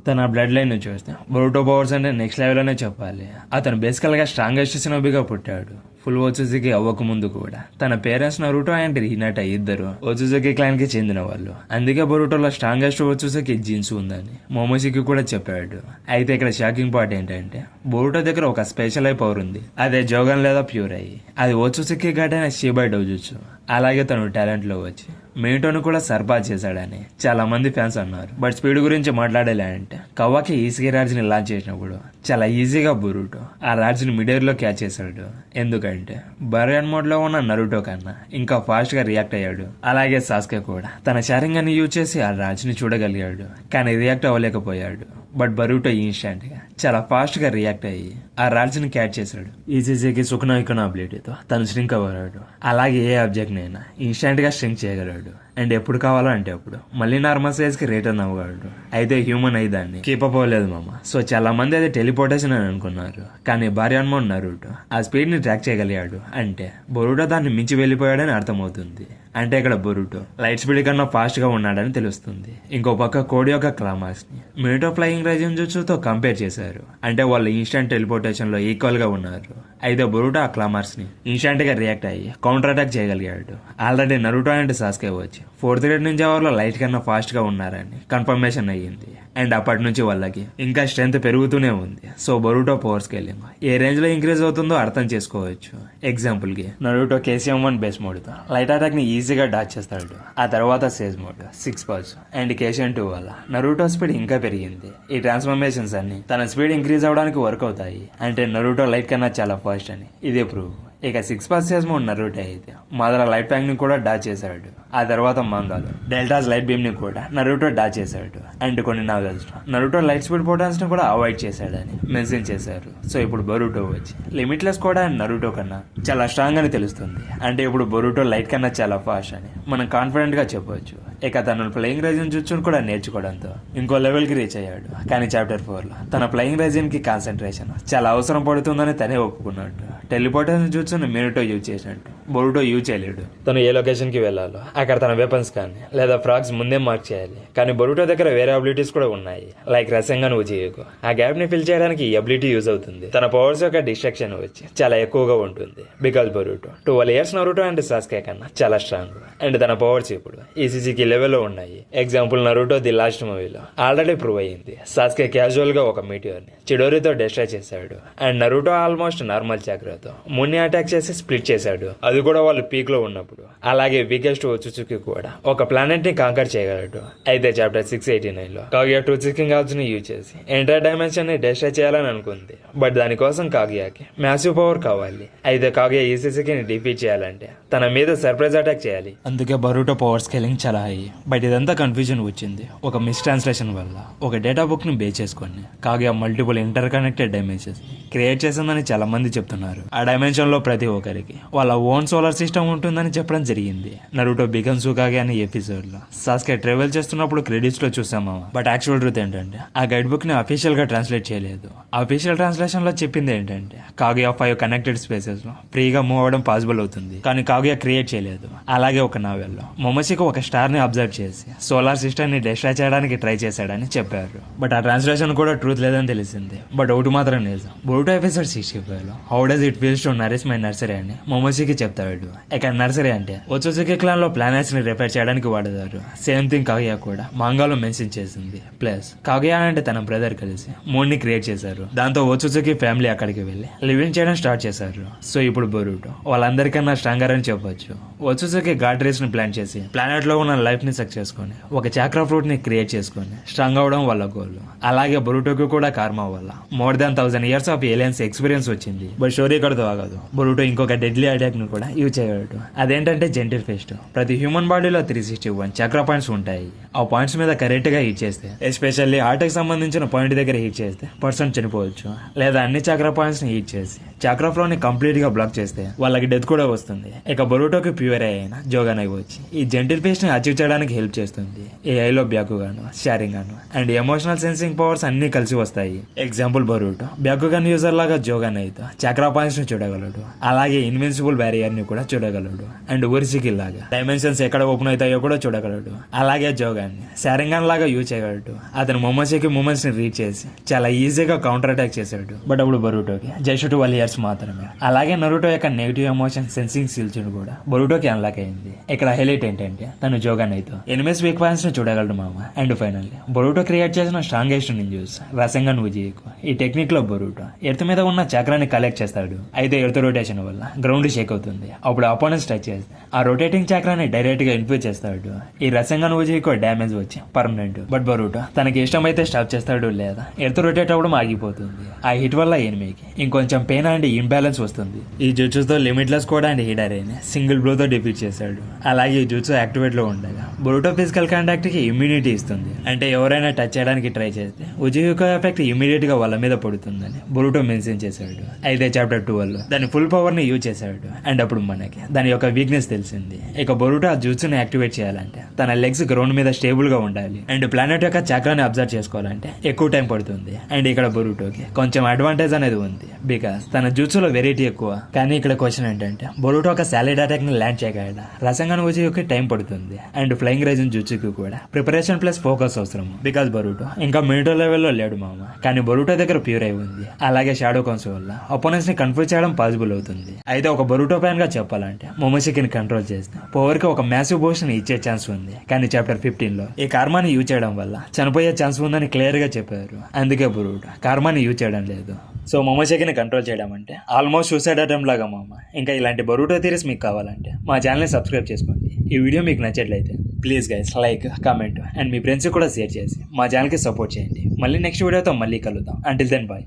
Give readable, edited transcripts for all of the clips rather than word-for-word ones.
తన blood line ను చూస్తే బొరుటో పవర్స్ అంటే నెక్స్ట్ లెవెల్ అనే చెప్పాలి. అతను బేసికల్ గా స్ట్రాంగెస్ట్ సినోబిగా పుట్టాడు. ఫుల్ ఓచుజుకి అవ్వక ముందు కూడా తన పేరెంట్స్ నరుటో అండ్ హినాటా ఇద్దరు ఓచుజుకి క్లాన్ కి చెందిన వాళ్ళు. అందుకే బొరుటోలో స్ట్రాంగెస్ట్ ఓచుజుకి జీన్స్ ఉందని మోమోషికి కూడా చెప్పాడు. అయితే ఇక్కడ షాకింగ్ పార్ట్ ఏంటంటే బొరుటో దగ్గర ఒక స్పెషల్ ఐ పవర్ ఉంది. అదే జోగన్ లేదా ప్యూర్ ఐ. అది ఓచుజుకి ఘాట్ అయిన షిబై డోజుట్సు. అలాగే తను టాలెంట్ లో వచ్చి మినిటోను కూడా సర్పాస్ చేశాడని చాలా మంది ఫ్యాన్స్ అన్నారు. బట్ స్పీడ్ గురించి మాట్లాడలే అంటే కవాకి ఈసీ రాజ్ ని లాంచ్ చేసినప్పుడు చాలా ఈజీగా బొరుటో ఆ రాజ్ ని మిడ్ ఎయిర్ లో క్యాచ్ చేశాడు. ఎందుకంటే బరియన్ మోడ్ లో ఉన్న నరుటో కన్నా ఇంకా ఫాస్ట్ గా రియాక్ట్ అయ్యాడు. అలాగే సాస్కే కూడా తన షారింగాన్ని యూజ్ చేసి ఆ రాజ్ ని చూడగలిగాడు, కానీ రియాక్ట్ అవ్వలేకపోయాడు. బట్ బరూటో ఇన్స్టెంట్ గా చాలా ఫాస్ట్ గా రియాక్ట్ అయ్యి ఆ రాజ్ ని క్యాచ్ చేశాడు. ఈజీజీకి సుఖనా ఇకన అబిలిటీతో తను శ్రింక్ అవ్వగలడు. అలాగే ఏ ఆబ్జెక్ట్ నైనా ఇన్స్టెంట్ గా శ్రింక్ చేయగలడు. అండ్ ఎప్పుడు కావాలో అంటే అప్పుడు మళ్ళీ నార్మల్ సైజ్ కి రిటర్న్ అవ్వగలడు. అయితే హ్యూమన్ అయి దాన్ని కీపప్ అవ్వలేదు మామ. సో చాలా మంది అది టెలిపోర్టేషన్ అని అనుకున్నారు, కానీ బారియన్ మోడ్ నరుటో ఆ స్పీడ్ ని ట్రాక్ చేయగలిగాడు. అంటే బొరుటో దాన్ని మించి వెళ్ళిపోయాడని అర్థమవుతుంది. అంటే ఇక్కడ బొరుటో లైట్ స్పీడ్ కన్నా ఫాస్ట్ గా ఉన్నాడని తెలుస్తుంది. ఇంకో పక్క కోడి యొక్క క్లామాస్ ని మినిటో ఫ్లయింగ్ రైజింగ్ జుట్సుతో కంపేర్ చేశారు. అంటే వాళ్ళు ఇన్స్టెంట్ టెలిపోర్టేషన్ లో ఈక్వల్ గా ఉన్నారు. అయితే బొరుటో ఆ క్లామార్స్ ని ఇన్స్టెంట్ గా రియాక్ట్ అయ్యి కౌంటర్ అటాక్ చేయగలిగాడు. ఆల్రెడీ నరుటో అండ్ సాస్కే వచ్చి 4th గ్రేడ్ నింజా వార్ లో లైట్ కన్నా ఫాస్ట్ గా ఉన్నారని కన్ఫర్మేషన్ అయ్యింది. అండ్ అప్పటి నుంచి వాళ్ళకి ఇంకా స్ట్రెంత్ పెరుగుతూనే ఉంది. సో బొరుటో పవర్ స్కేలింగ్ ఏ రేంజ్ లో ఇంక్రీజ్ అవుతుందో అర్థం చేసుకోవచ్చు. ఎగ్జాంపుల్ కి నరుటో KCM1 బేస్ మోడ్ తో లైట్ అటాక్ ని ఈజీగా డాచ్ చేస్తాడు. ఆ తర్వాత Sage mode 6 pulse and KCM2 వల్ల నరుటో స్పీడ్ ఇంకా పెరిగింది. ఈ ట్రాన్స్ఫర్మేషన్స్ అన్ని తన స్పీడ్ ఇంక్రీజ్ అవడానికి వర్క్ అవుతాయి. అంటే నరుటో లైట్ కన్నా చాలా ఫాస్ట్ అని ఇదే ప్రూవ్. ఇక 6 పల్స్ సేజ్ మోడ్ నరుటో అయితే మొదల లైట్ ప్యాంక్ ని కూడా డాచ్ చేశాడు. ఆ తర్వాత మంగాలో డెల్టాస్ లైట్ బీమ్ ని కూడా నరుటో డాచ్ చేశాడు. అండ్ కొన్ని నావెల్స్ నరుటో లైట్ స్పీడ్ పోటాన్స్ ని కూడా అవాయిడ్ చేశాడని మెన్షన్ చేశారు. సో ఇప్పుడు బొరుటో వచ్చి లిమిట్లెస్ కూడా నరుటో కన్నా చాలా స్ట్రాంగ్ అని తెలుస్తుంది. అంటే ఇప్పుడు బొరుటో లైట్ కన్నా చాలా ఫాస్ట్ అని మనం కాన్ఫిడెంట్ గా చెప్పవచ్చు. ఇక తను ఫ్లయింగ్ రైజిన్ జుట్సును కూడా నేర్చుకోవడంతో ఇంకో లెవెల్ కి రీచ్ అయ్యాడు. కానీ చాప్టర్ 4 లో తన ఫ్లయింగ్ రైజిన్ కి కాన్సన్ట్రేషన్ చాలా అవసరం పడుతుందని తనే ఒప్పుకున్నట్టు. టెలిపోర్టేషన్ జుట్సును మినిటో యూజ్ చేసినట్టు బొరుటో యూజ్ చేయలేడు. తను ఏ లొకేషన్ కి వెళ్లాలో అక్కడ తన వెపన్స్ కానీ లేదా ఫ్రాగ్స్ ముందే మార్క్ చేయాలి. కానీ బొరుటో దగ్గర వేరే అబిలిటీస్ కూడా ఉన్నాయి, లైక్ రసంగాన్ ఉజియోకు. ఆ గ్యాప్ ని ఫిల్ చేయడానికి ఈ అబిలిటీ యూజ్ అవుతుంది. తన పవర్స్ యొక్క డిస్ట్రక్షన్ వచ్చి చాలా ఎక్కువగా ఉంటుంది. Because Boruto 12 years Naruto and Sasuke కన్నా చాలా స్ట్రాంగ్. అండ్ తన పవర్స్ ఇప్పుడు ఈసీసీకి లెవెల్లో ఉన్నాయి. ఎగ్జాంపుల్ నరుటో ది లాస్ట్ మూవీలో ఆల్రెడీ ప్రూవ్ అయ్యింది. సాస్కే క్యాజువల్ గా ఒక మీటియోర్ ని చిడోరితో డిస్ట్రాయ్ చేశాడు. అండ్ నరుటో ఆల్మోస్ట్ నార్మల్ చక్రతో మున్ని అటాక్ చేసి స్ప్లిట్ చేశాడు. అది కూడా వాళ్ళు పీక్ లో ఉన్నప్పుడు. అలాగే వీకెస్ట్ ఓచుచుకి కూడా ఒక ప్లానెట్ ని కాంకర్ చేయగలడు. అయితే చాప్టర్ 689 లో కాగియా టూచికింగ్ హాబ్స్ ని యూజ్ చేసి ఎంటైర్ డైమెన్షన్ ని డిస్ట్రాయ్ చేయాలని అనుకుంది. బట్ దానికోసం కాగియాకి మ్యాసివ్ పవర్ కావాలి. అయితే కాగియా ఈసీసీకి ని డిఫీట్ చేయాలంటే తన మీద సర్ప్రైజ్ అటాక్ చేయాలి. అందుకే బొరుటో పవర్ స్కేలింగ్ చాలా హై. బట్ ఇదంతా కన్ఫ్యూజన్ వచ్చింది ఒక మిస్ ట్రాన్స్లేషన్ వల్ల. ఒక డేటా బుక్ ని బేస్ చేసుకొని Kaguya multiple interconnected dimensions create చేసిందని చాలా మంది చెప్తున్నారు. ఆ డైమెన్షన్ లో ప్రతి ఒక్కరికి వాళ్ళ ఓన్ సోలార్ సిస్టమ్ ఉంటుందని చెప్పడం జరిగింది. నరుటో బిగన్ సుకాగే అనే ఎపిసోడ్ లో సాస్కే ట్రావెల్ చేస్తున్నప్పుడు క్రెడిట్స్ లో చూసామా. బట్ యాక్చువల్ ట్రూత్ ఏంటంటే ఆ గైడ్ బుక్ ని అఫీషియల్ గా ట్రాన్స్లేట్ చేయలేదు. అఫీషియల్ ట్రాన్స్లేషన్ లో చెప్పింది ఏంటంటే కాగియా 5 కనెక్టెడ్ స్పేసెస్ లో ఫ్రీగా మూవ్ అవడం పాసిబుల్ అవుతుంది, కానీ కాగియా క్రియేట్ చేయలేదు. అలాగే ఒక నావెల్ లో మొమోషికి ఒక స్టార్ ని అబ్జర్వ్ చేసి సోలార్ సిస్టమ్ ని డిస్ట్రాయ్ చేయడానికి ట్రై చేశాడని చెప్పారు. బట్ ఆ ట్రాన్స్లేషన్ కూడా ట్రూత్ లేదని తెలిసింది. బట్ ఒకటి మాత్రం నిజం, బొరుటో ఎపిసోడ్ 65 లో how does it feels to Nourish my nursery అని మొమోషికి చెప్తాడు. ఇక్కడ నర్సరీ అంటే ఓచుచుకి క్లాన్ లో ప్లానెట్స్ ని రిపేర్ చేయడానికి వాడతారు. సేమ్ థింగ్ కాగియా కూడా మాంగాలో మెన్షన్ చేసింది. ప్లస్ కాగియా అంటే తన బ్రదర్ కలిసి మూన్ ని క్రియేట్ చేశారు. దాంతో ఓచుచుకి ఫ్యామిలీ అక్కడికి వెళ్లి లివింగ్ చేయడం స్టార్ట్ చేశారు. సో ఇప్పుడు బొరుటో వాళ్ళందరికన్నా స్ట్రాంగర్ అని చెప్పొచ్చు. ఓచుచుకి గాడ్ రేస్ ని ప్లాన్ చేసి ప్లానెట్ లో ఉన్న లైఫ్ ని సెక్ చేసుకుని ఒక చాక్రా ఫ్రూట్ ని క్రియేట్ చేసుకుని స్ట్రాంగ్ అవడం వాళ్ళ గోల్. అలాగే బొరుటోకి కూడా కార్మా వల్ల more than 1000 years of aliens experience వచ్చింది. బట్ స్టోరీ ఇక్కడతో ఆగదు. బొరుటో ఇంకొక డెడ్లీ అటాక్ ని కూడా యూజ్ చేయగలడు. అదేంటంటే జెంటిల్ ఫిస్ట్. ప్రతి హ్యూమన్ బాడీలో 361 చక్ర పాయింట్స్ ఉంటాయి. ఆ పాయింట్స్ మీద కరెక్ట్ గా హిట్ చేస్తే, ఎస్పెషల్లీ హార్ట్ కి సంబంధించిన పాయింట్ దగ్గర హిట్ చేస్తే పర్సన్ చనిపోవచ్చు. లేదా అన్ని చక్ర పాయింట్స్ ని హిట్ చేసి చక్ర ఫ్లో ని కంప్లీట్ గా బ్లాక్ చేస్తే వాళ్ళకి డెత్ కూడా వస్తుంది. ఇక బొరుటోకి ప్యూర్ అయిన జోగాన్ ఐ వచ్చి ఈ జెంటిల్ ఫిస్ట్ ని అచీవ్ చేయడానికి హెల్ప్ చేస్తుంది. ఈ ఐలో బ్యాకుగాను షారింగ్ గాను అండ్ ఎమోషనల్ సెన్సింగ్ పవర్స్ అన్ని కలిసి వస్తాయి. ఎగ్జాంపుల్ బొరుటో బ్యాకుగాన్ యూజర్ లాగా జోగాన్ అయితే చక్ర పాయింట్స్ పవర్స్ ని చూడగలడు. అలాగే ఇన్విన్సిబుల్ బ్యారియర్ ని కూడా చూడగలడు. అండ్ ఉరిసికి లాగా డైమెన్షన్స్ ఎక్కడ ఓపెన్ అవుతాయో కూడా చూడగలడు. అలాగే జోగాన్ని శారింగాన్ లాగా యూజ్ చేయగలడు. అతను మొమోషికి మూమెంట్స్ ని రీడ్ చేసి చాలా ఈజీగా కౌంటర్ అటాక్ చేశాడు. బట్ అప్పుడు బొరుటోకి జస్ట్ 12 years మాత్రమే. అలాగే నరుటో యొక్క నెగిటివ్ ఎమోషన్ సెన్సింగ్ స్కిల్స్ కూడా బొరుటోకి అన్లాక్ అయింది. ఇక్కడ హైలైట్ ఏంటంటే తను జోగాన్ అయితే ఎనిమిస్ వీక్ పాయింట్స్ ని చూడగలడు మామ. అండ్ ఫైనల్లీ బొరుటో క్రియేట్ చేసిన స్ట్రాంగెస్ట్ నింజూస్ రసంగన్ ఉజియకు. ఈ టెక్నిక్ లో బొరుటో ఎర్త్ మీద ఉన్న చక్రాన్ని కలెక్ట్ చేస్తాడు. అయితే ఎర్త్ రొటేషన్ వల్ల గ్రౌండ్ షేక్ అవుతుంది. అప్పుడు అపోనెంట్స్ టచ్ చేస్తే ఆ రొటేటింగ్ చక్రాన్ని డైరెక్ట్ గా ఇన్ఫ్యూజ్ చేస్తాడు. ఈ రసంగన్ ఉజియకు డ్యామేజ్ వచ్చి పర్మనెంట్. బట్ బొరుటో తనకి ఇష్టమైతే స్టాప్ చేస్తాడు, లేదా ఎర్త్ రొటేట్ అవ్వడం ఆగిపోతుంది. ఆ హిట్ వల్ల ఎనిమికి ఇంకొంచెం పెయిన్ అండ్ ఇంబ్యాలెన్స్ వస్తుంది. ఈ జుట్సుతో లిమిట్లెస్ కూడా అండ్ హిడరేని సింగిల్ బ్లో తో డిఫీట్ చేశాడు. అలాగే ఈ జుట్సు యాక్టివేట్ లో ఉండగా బొరుటో ఫిజికల్ కాంటాక్ట్ కి ఇమ్యూనిటీ ఇస్తుంది. అంటే ఎవరైనా టచ్ చేయడానికి ట్రై చేస్తే ఉజియుకో ఎఫెక్ట్ ఇమీడియట్ గా వాళ్ళ మీద పడుతుందని బొరుటో మెన్షన్ చేశాడు. అయితే చాప్టర్ 12 దాని ఫుల్ పవర్ ని యూజ్ చేశాడు. అండ్ అప్పుడు మనకి దాని యొక్క వీక్నెస్ తెలిసింది. ఇక బొరుటో ఆ జుట్సుని యాక్టివేట్ చేయాలంటే తన లెగ్స్ గ్రౌండ్ మీద స్టేబుల్ గా ఉండాలి. అండ్ ప్లానెట్ యొక్క చక్రాన్ని అబ్జర్వ్ చేసుకోవాలంటే ఎక్కువ టైం పడుతుంది. అండ్ ఇక్కడ బొరుటోకి కొంచెం అడ్వాంటేజ్ అనేది ఉంది, బికాస్ తన జుట్సులో వెరైటీ ఎక్కువ. కానీ ఇక్కడ క్వశ్చన్ ఏంటంటే బొరుటో ఒక సాలిడ్ అటాక్ ని ల్యాండ్ చేయగలడా? రసంగన్ ఉజియుకి టైం పడుతుంది. అండ్ ఫ్లయింగ్ రైజన్ జుట్సుకి కూడా ప్రిపరేషన్ ప్లస్ ఫోకస్ అవసరం. బికాస్ బొరుటో ఇంకా మిలిటో లెవెల్లో లేడు మామ. కానీ బొరుటో దగ్గర ప్యూర్ అయి ఉంది. అలాగే షాడో కౌన్స్ వల్ల అపోనెంట్స్ ని కన్ఫ్యూజ్ చేయడం పాసిబుల్ అవుతుంది. అయితే ఒక బొరుటో ఫ్యాన్ గా చెప్పాలంటే మొమోషికిని కంట్రోల్ చేస్తే పవర్ కి ఒక మ్యాసివ్ బూస్ట్ ని ఇచ్చే ఛాన్స్ ఉంది. కానీ చాప్టర్ 15 లో ఈ కార్మాని యూజ్ చేయడం వల్ల చనిపోయే ఛాన్స్ ఉందని క్లియర్ గా చెప్పారు. అందుకే బొరుటో కార్మాని యూజ్ చేయడం లేదు. సో మొమోషికిని కంట్రోల్ చేయడం అంటే ఆల్మోస్ట్ సూసైడ్ అటెంప్ట్ లాగా మామ. ఇంకా ఇలాంటి బొరుటో థియరీస్ మీకు కావాలంటే మా ఛానల్ని సబ్స్క్రైబ్ చేసుకోండి. ఈ వీడియో మీకు నచ్చట్లయితే please guys like, comment and మీ ఫ్రెండ్స్ కూడా షేర్ చేసి మా ఛానల్కి సపోర్ట్ చేయండి. మళ్ళీ నెక్స్ట్ వీడియోతో మళ్ళీ కలుద్దాం. Until then bye.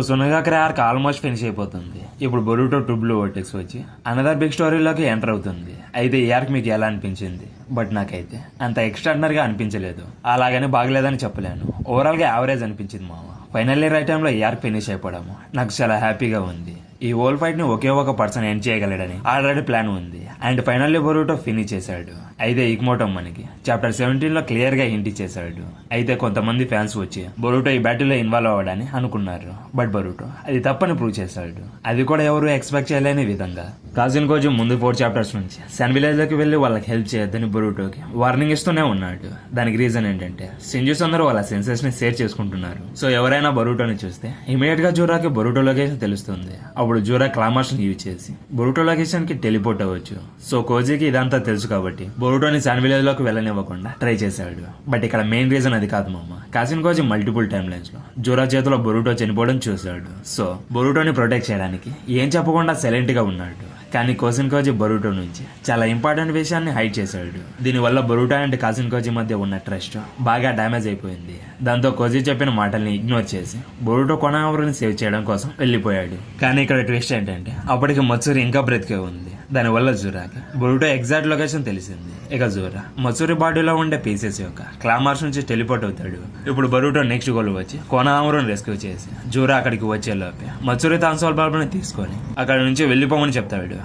Sunagakure arc almost finish అయిపోతుంది. ఇప్పుడు బొరుటో టూ బ్లూ వర్టెక్స్ వచ్చి అనదర్ బిగ్ స్టోరీలోకి ఎంటర్ అవుతుంది. అయితే ఈ ఆర్క్ మీకు ఎలా అనిపించింది? బట్ నాకైతే అంత ఎక్స్ట్రాడినరీగా అనిపించలేదు. అలాగని బాగలేదని చెప్పలేను. ఓవరాల్గా యావరేజ్ అనిపించింది మామ. ఫైనల్లీ రైట్ టైంలో ఈ ఆర్క్ ఫినిష్ అయిపోవడము నాకు చాలా హ్యాపీగా ఉంది. ఈ హోల్ ఫైట్ ని ఒకే ఒక పర్సన్ ఎండ్ చేయగలడని ఆల్రెడీ ప్లాన్ ఉంది. అండ్ ఫైనల్లీ బొరుటో ఫినిష్ చేశాడు. అయితే ఇక్మోటో మనకి చాప్టర్ 17 లో క్లియర్ గా హింట్ ఇచ్చేశాడు. అయితే కొంతమంది ఫ్యాన్స్ వచ్చి బొరుటో ఈ బ్యాటిల్ లో ఇన్వాల్వ్ అవ్వడాన్ని అనుకున్నారు. బట్ బొరుటో అది తప్పని ప్రూవ్ చేశాడు. అది కూడా ఎవరు ఎక్స్పెక్ట్ చేయలేని విధంగా. కాజిన్ కోజు ముందు 4 chapters నుంచి సన్ విలేజ్ లోకి వెళ్లి వాళ్ళకి హెల్ప్ చేయొద్దని బొరుటోకి వార్నింగ్ ఇస్తూనే ఉన్నాడు. దానికి రీజన్ ఏంటంటే సెంజూస్ అందరూ వాళ్ళ సెన్సెస్ ని షేర్ చేసుకుంటున్నారు. సో ఎవరైనా బొరుటోని చూస్తే ఇమీడియట్ గా జూరాకి బొరుటో లొకేషన్ తెలుస్తుంది. అప్పుడు జూరా క్లామర్స్ ని యూజ్ చేసి బొరుటో లొకేషన్ కి టెలిపోర్ట్ అవ్వచ్చు. సో కోజీకి ఇదంతా తెలుసు కాబట్టి బొరుటోని సన్ విలేజ్ లోకి వెళ్ళనివ్వకుండా ట్రై చేశాడు. బట్ ఇక్కడ మెయిన్ రీజన్ అది కాదు మామ. కాజిన్ కోజీ మల్టిపుల్ టైమ్ లైన్స్ లో జూరా చేతిలో బొరుటో చనిపోవడం చూశాడు. సో బొరుటోని ప్రొటెక్ట్ చేయడానికి ఏం చెప్పకుండా సైలెంట్ గా ఉన్నాడు. కానీ కాజిన్ కోజీ బొరుటో నుంచి చాలా ఇంపార్టెంట్ విషయాన్ని హైడ్ చేశాడు. దీనివల్ల బొరుటో అండ్ కాజిన్ కోజీ మధ్య ఉన్న ట్రస్ట్ బాగా డ్యామేజ్ అయిపోయింది. దాంతో కోజీ చెప్పిన మాటల్ని ఇగ్నోర్ చేసి బొరుటో కొనావరుని సేవ్ చేయడం కోసం వెళ్ళిపోయాడు. కానీ ఇక్కడ ట్విస్ట్ ఏంటంటే అప్పటికి మత్సూరి ఇంకా బ్రతికే ఉంది. దానివల్ల జూరాకి బొరుటో ఎగ్జాక్ట్ లొకేషన్ తెలిసింది. ఇక జూరా మత్సూరి బాడీలో ఉండే పీసెస్ యొక్క క్లామార్స్ నుంచి టెలిపోర్ట్ అవుతాడు. ఇప్పుడు బొరుటో నెక్స్ట్ గోల్ వచ్చి కొనావరుని రెస్క్యూ చేసి జూరా అక్కడికి వచ్చే లోపే మత్సూరి తాన్సోల్ బాల్బుని తీసుకొని అక్కడ నుంచి వెళ్ళిపోమని చెప్తాడు.